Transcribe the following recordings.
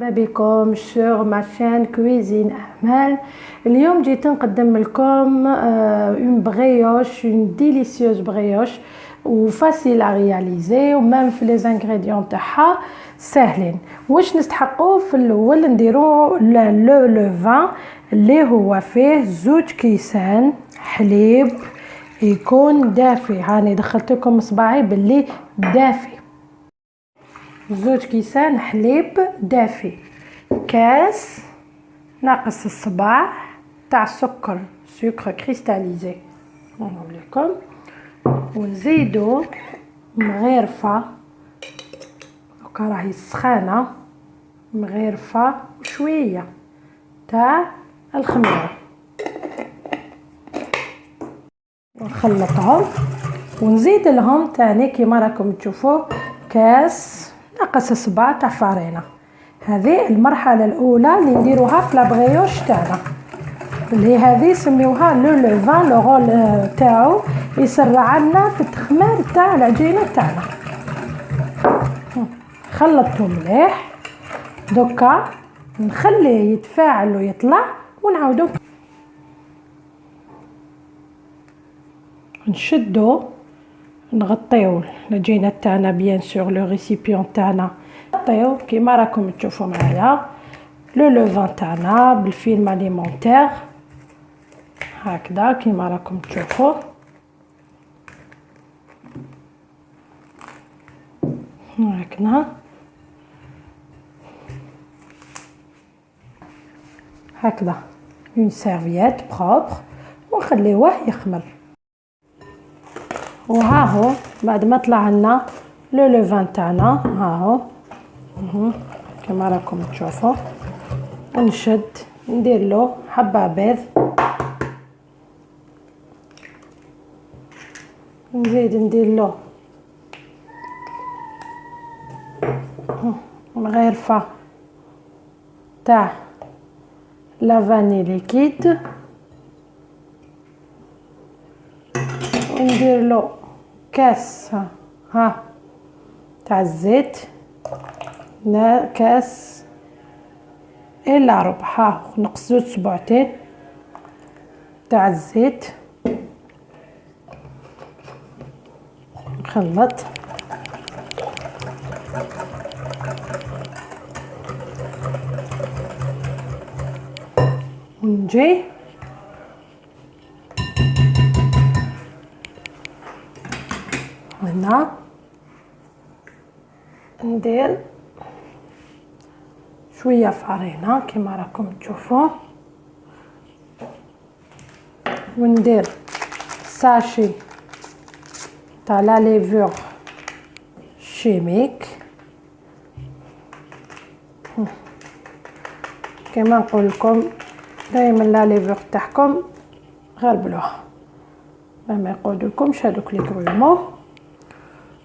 مرحبا بكم sur ma chaîne cuisine أمال. اليوم جيت نقدم لكم une brioche, une délicieuse brioche و facile à réaliser ومام في les ingrédients تاعها ساهلين. واش نستحقوا في الاول نديروا لو فان اللي هو فيه 2 كيسان حليب يكون دافي. هاني دخلت لكم اصبعي باللي دافي. 2 كيسان حليب دافي، كاس ناقص الصباع تاع سكر كريستاليزي نقول لكم، ونزيدو مغرفه دوكا راهي سخانه، مغرفه وشويه تاع الخميره، ونخلطهم ونزيد لهم تاني كيما راكم تشوفوا كاس ناقص صباع تاع فارينه. هذه المرحله الاولى اللي نديروها في لابغيوش تاعنا، اللي هذه سميوها لو فان. لو رول تاعو يسرع لنا في التخمير تاع العجينه تاعنا. خلطته مليح دوكا نخليه يتفاعل ويطلع ونعاودو نشدو نغطيو العجينه تاعنا بيان سور لو ريسيبيون تاعنا، نغطيو كيما راكم تشوفوا معايا لو لوفان تاعنا بالفيلم اليمونتير هكذا كيما راكم تشوفوا. هكذا هكذا اون سيرفييت بروبر ونخليوه يخمر. وها هو بعد ما طلع لنا لو لوفان تاعنا، ها هو كما راكم تشوفوا، نشد ندير له حبه بيض، نزيد ندير له مغرفه تاع لا فاني ليكيد، وندير له كاس ها تاع الزيت، كاس الا ربع، ها نقص 2 سبعتين تاع الزيت، نخلط ونجي هنا ندير شويه فارينه كما راكم تشوفوا، وندير ساشي تاع لا ليفور شيميك كما نقول لكم دائما لا ليفور تاعكم غربلوها ما يقعدوا لكمش هذوك لي كرومو.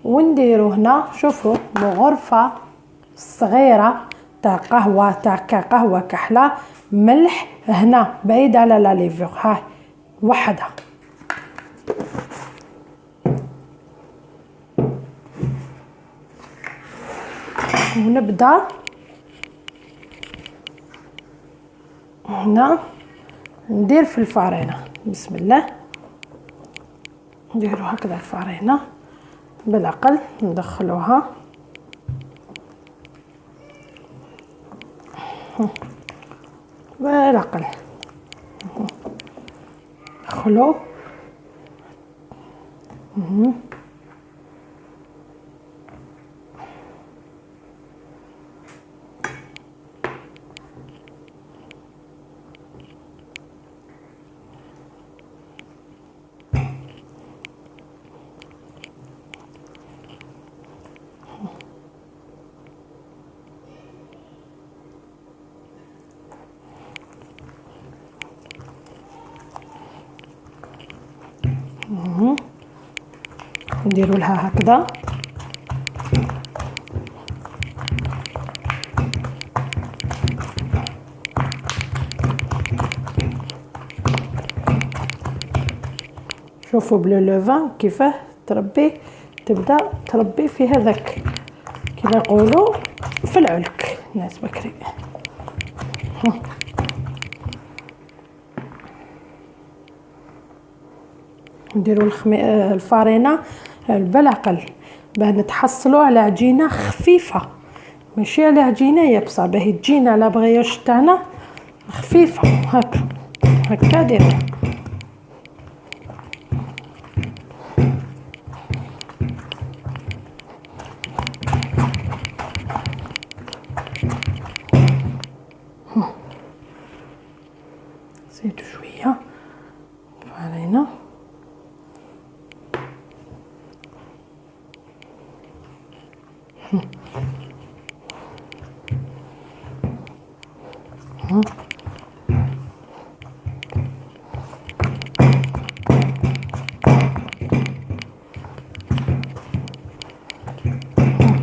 ونديرو هنا شوفوا بغرفه صغيره تاع قهوه تاع قهوه كحله ملح هنا بعيد على لا ليفور، ها وحدها. ونبدا هنا ندير في الفارينه، بسم الله نديرو هكذا الفارينه بالعقل ندخلوها بالعقل، ندخلو نديرو لها هكذا شوفوا بلو لوفان كيفاه تبدا تربي في هذاك كيما يقولوا في العلك، ناس بكري. نديروا الفارينه بالعقل باه نتحصلوا على عجينه خفيفه، ماشي على عجينه يابسه، باه تجينا على بغيوش تاعنا خفيفه. هكا ديروا. زيدوا شويه فارينه.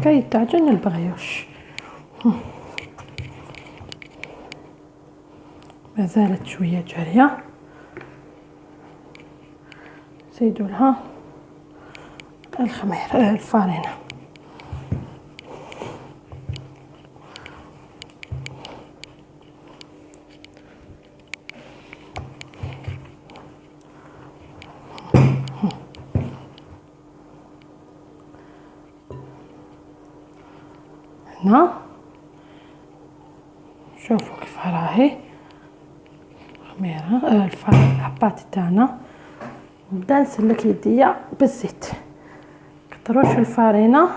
كي تعجن البغيوش. ما زالت شويه جاريه. زيدوا لها الخميره الفارينه. هنا شوفوا كيف راهي خميره الحبات تاعنا. نبدا نسلك يديا بالزيت، كتروش الفارينه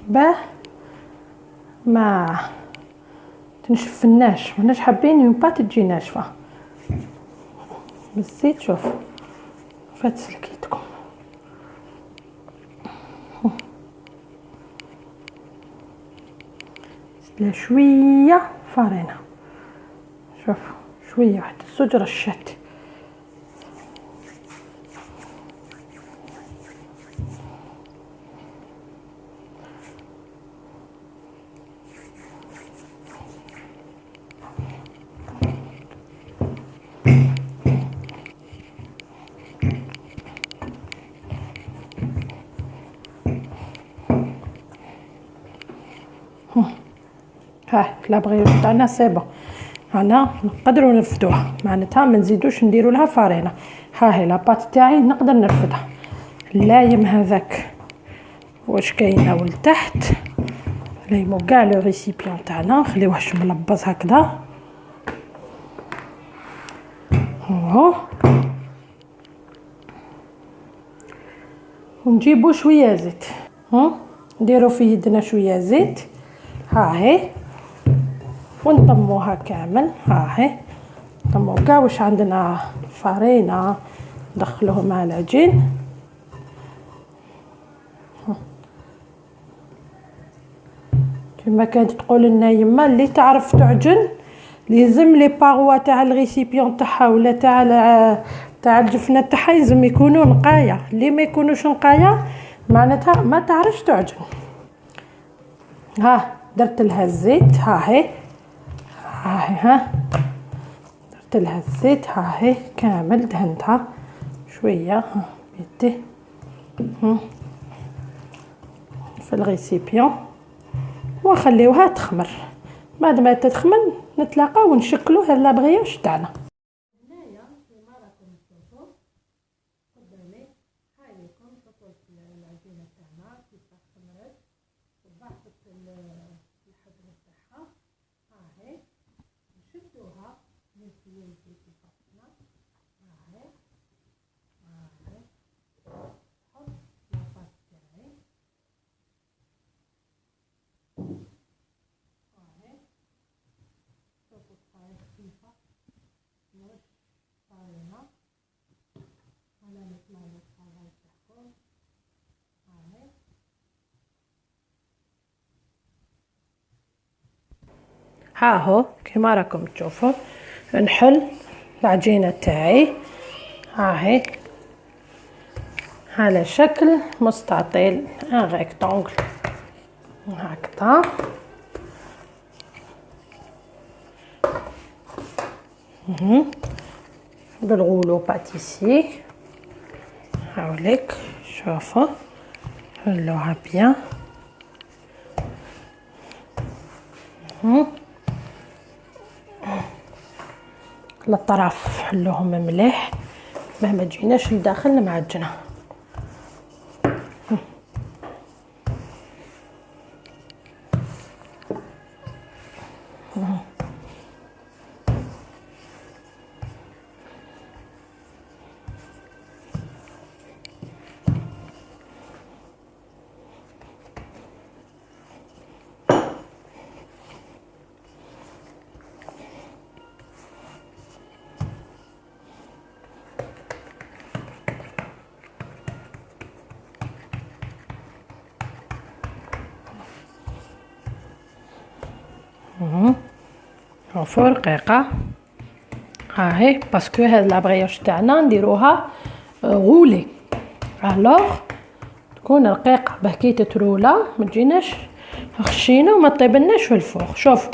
باه ما تنشفناش، ماناش حابين يوم با تجي ناشفه بالزيت. شوفوا فات سلكيتكم. لا شويه فارينه، شوفوا شويه واحد زوج رشات. ها لا بغيوش تاعنا سيبو، هنا نقدروا نرفدوها، معناتها ما نزيدوش نديروا لها فارينه. ها هي لاباط تاعي نقدر نرفدها. اللايم هذاك واش كاينه ولتحت، لايمو كاع لو ريسيبيون تاعنا، نخليوهش ملبز هكذا. اهو ونجيبوا شويه زيت، نديروا في يدنا شويه زيت. ها هي ونطموها كامل. ها هي نطمو كاع واش عندنا فارينه ندخلوه مع العجين. كما كانت تقول لنا يما اللي تعرف تعجن لازم لي باغوا تاع الريسيبيون تاعها ولا تاع الجفنه تاعها لازم يكونوا نقايه. اللي ما يكونوش نقايه معناتها ما تعرفش تعجن. ها درت لها الزيت. ها هي ها درت لها الزيت. ها هي كامل دهنتها شويه بيدي في الريسيبيون ونخليوها تخمر. بعد ما تتخمر نتلاقاو ونشكلوا هاد لابغيوش تاعنا. هنايا كيما راكم تشوفوا قدامي هايلكم شوفوا العجينه تاعنا كيف خمرت وضعفت الحجم تاعها. ها هي نشدوها من الزيت في بطنا. ها هي نحط لاباط تاعي. شوفوا صاير خفيفه مش فارينه على مثل الطاوله تاعكم. هاهي هاهو كيما راكم تشوفوا نحل العجينه تاعي. هاهي على شكل مستطيل ان ريكتانغل هكذا. بالغولو باتيسي. هاوليك شوفوا حلوها بيان. للطرف حلوهم مليح باه ما تجيناش لداخل المعجنه. شوفوا رقيقه هاهي، باسكو هاد لابغياج تاعنا نديروها غولي الوغ تكون رقيقه باه كي تترولا ما تجيناش خشينه وما طيبلناش في الفوق. شوف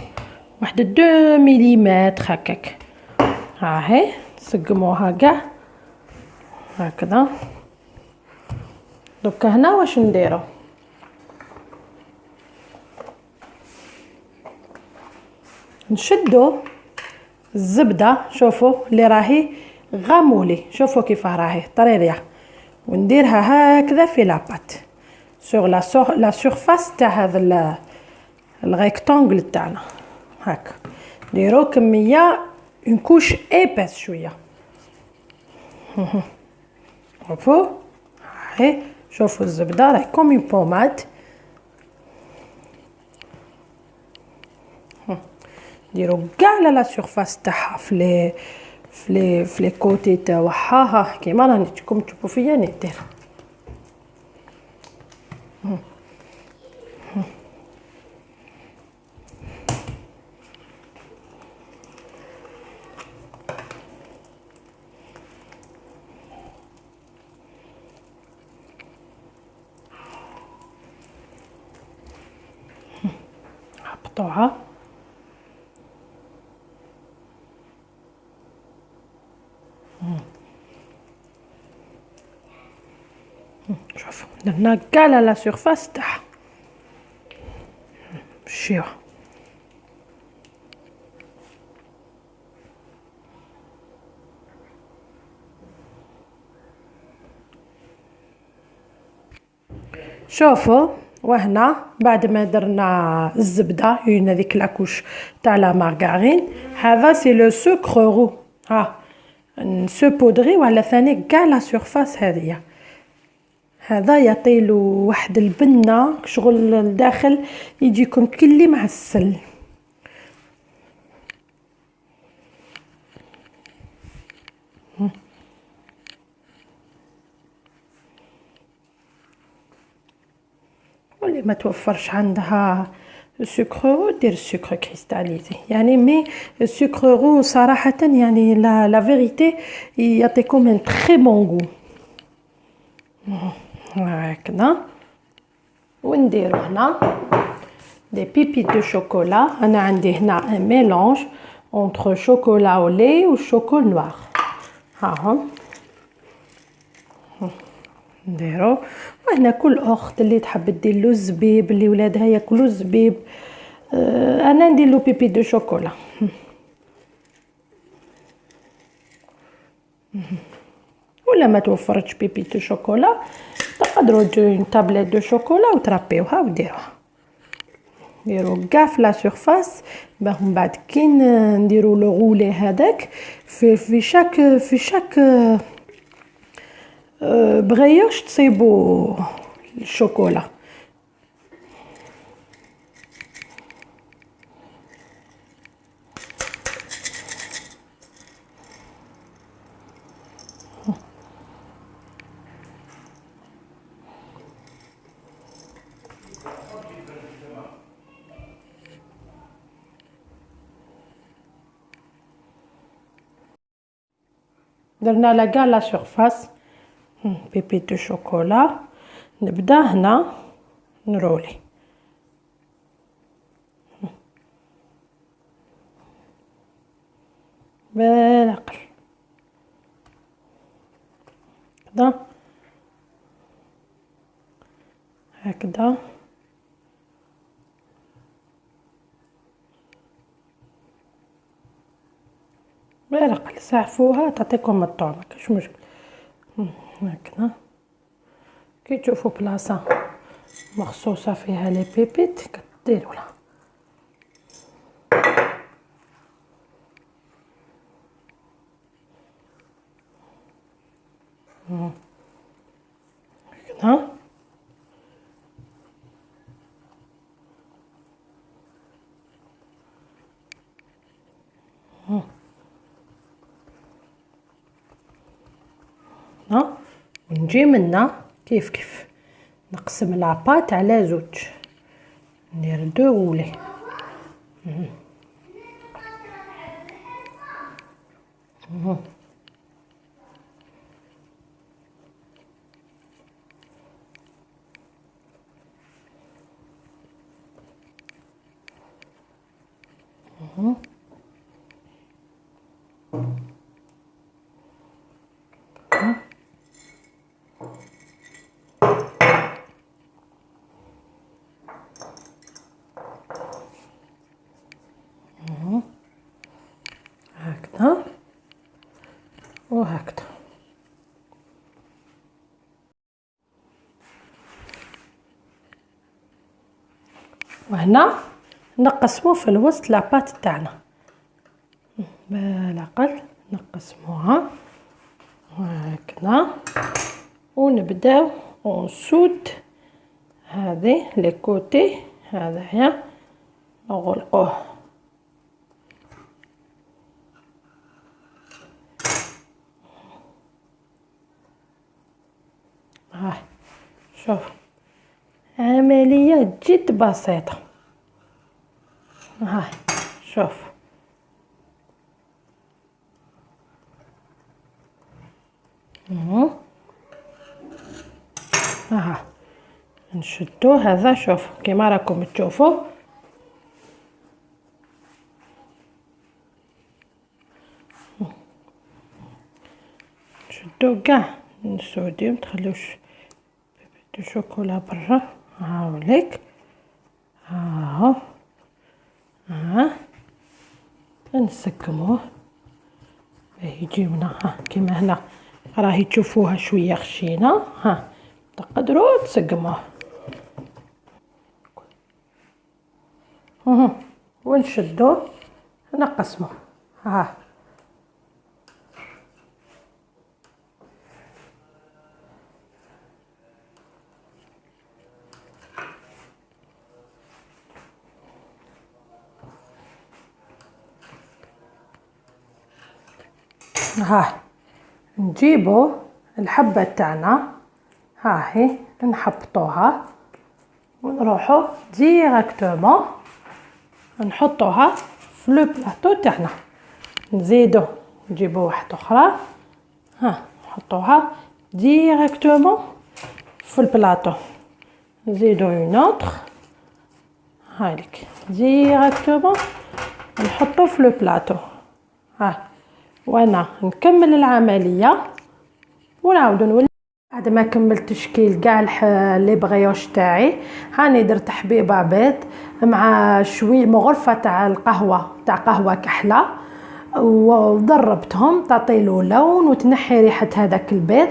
واحد 2 مليمتر هكاك. هاهي نسقموها كاع هكذا. دوكا هنا واش نديرو، نشدو الزبده. شوفوا اللي راهي غامولي، شوفوا كيف راهي طريريه، ونديرها هكذا في لاباط سور لا سورفاس تاع هذا الريكتانغل تاعنا. هاك نديرو كميه اون كوش ايباس شويه. شوفوا هاي، شوفوا الزبده راهي كوم اون بوماد. نديرو كاع على لا سورفاس تاعها في لي كوتي تاعها كيما رانيكم تشوفوا فيا ندير. هبطوها شوفوا درنا كاع على لا سورفاس تاعها. مشيوه شوفوا. وهنا بعد ما درنا الزبده هنا هذيك لاكوش تاع لا مارغارين، هذا سي لو سكر رو. ها نسوبودغي وعلى ثاني كاع لا سورفاس هذيا. هذا يعطيلو واحد البنه شغل الداخل يجيكم كلي معسل. واللي ما توفرش عندها السكر دير السكر كريستاليزي يعني. مي السكر صراحه يعني لا فيريتي يعطيكم ان تري بون غو. هكذا ونديرو هنا دي بيبيت دو شوكولا. انا عندي هنا ان ميلونج اونتر شوكولا او لي و شوكول نوار. هاهم نديرو. وهنا كل اخت اللي تحب دير له الزبيب اللي ولادها ياكلوا الزبيب، انا ندير له بيبي دو شوكولا. ولا ما توفرتش بيبي دو شوكولا تقدروا تجيو طابليت دو شوكولا وتربيوها وديروها. نديرو كاع في لا سورفاس باه من بعد كي نديرو لو غولي هذاك في شاك بغياش تصيبوا الشوكولا. درنا لا كاع لا سورفاس بيبي دو شوكولا. نبدا هنا نرولي بالعقل كدا هكذا. على الأقل ساعفوها تعطيكم الطعم مكاش مشكل. هكذا كي تشوفوا بلاصة مخصوصة فيها لي بيبيت كديرولها. هكذا ونجي منا كيف نقسم لاباط على زوج، ندير دو غولي. هكذا وهكذا. وهنا نقسمو في الوسط لاباط تاعنا، بالاقل نقسموها هكذا ونبداو ونسود هذه لي كوتي، هذا هي نغلقوه. هاي شوف عملية جد بسيطة. هاي شوف نشدو هذا، شوف كيما راكم تشوفوا نشدو كاع نسودي متخلوش دو شوكولا برا. هاوليك هاهو نسكموه يجيونا كيما هنا راهي تشوفوها شويه خشينه. تقدروا تسقموه ونشدوه نقسموه. نجيبو الحبة تاعنا هاهي نحبطوها ونروحو ديريكتومون نحطوها في لو بلاطو تاعنا. نزيدو نجيبو واحدة اخرى نحطوها ديريكتومون في البلاطو. نزيدو اون اوتر هايليك ديريكتومون نحطو في لو بلاطو. وانا نكمل العمليه ونعاودو نولي. بعد ما كملت تشكيل كاع لي بغيوش تاعي، هاني درت حبيبه بيض مع شويه مغرفه تاع القهوه تاع قهوه كحله وضربتهم تعطيلو لون وتنحي ريحه هذاك البيض.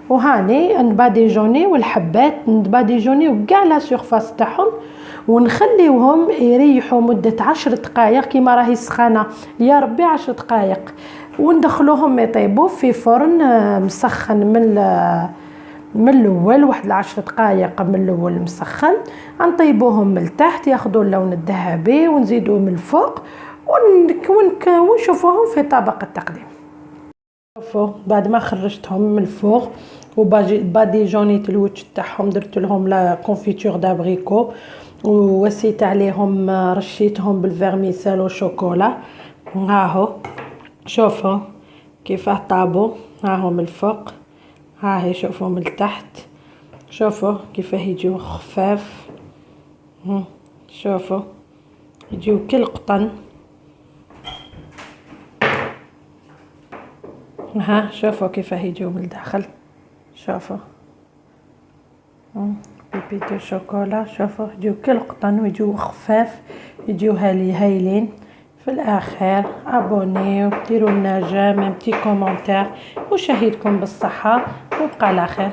وهاني نباديجوني والحبات نباديجوني وكاع لا سيرفاس تاعهم ونخليوهم يريحوا مده 10 دقائق كيما راهي سخانه يا ربي 10 دقائق، وندخلوهم يطيبوا في فرن مسخن من الاول واحد 10 دقائق من الاول مسخن. نطيبوهم من التحت ياخذوا اللون الذهبي ونزيدوه من الفوق ونشوفوهم في طبق التقديم. شوفوا بعد ما خرجتهم من الفوق وباديجونيت الوجه تاعهم درت لهم لا كونفيتور دابريكو ووسيت عليهم رشيتهم بالفيرميسيل وشوكولا. هاهو شوفوا كيفاه طابوا، هاهو من الفوق هاهي شوفوا من التحت، شوفوا كيفاه يجيو خفاف، شوفوا يجيو كالقطن. شوفوا كيفاه يجيو من الداخل، شوفوا بيبي دو شوكولا، شوفوا يجيو كالقطن ويجيو خفاف، يجيو هايلين في الاخر ابونيو، ديروا لنا جيم، بتي كومونتير، وشهيدكم بالصحه وبقى على خير.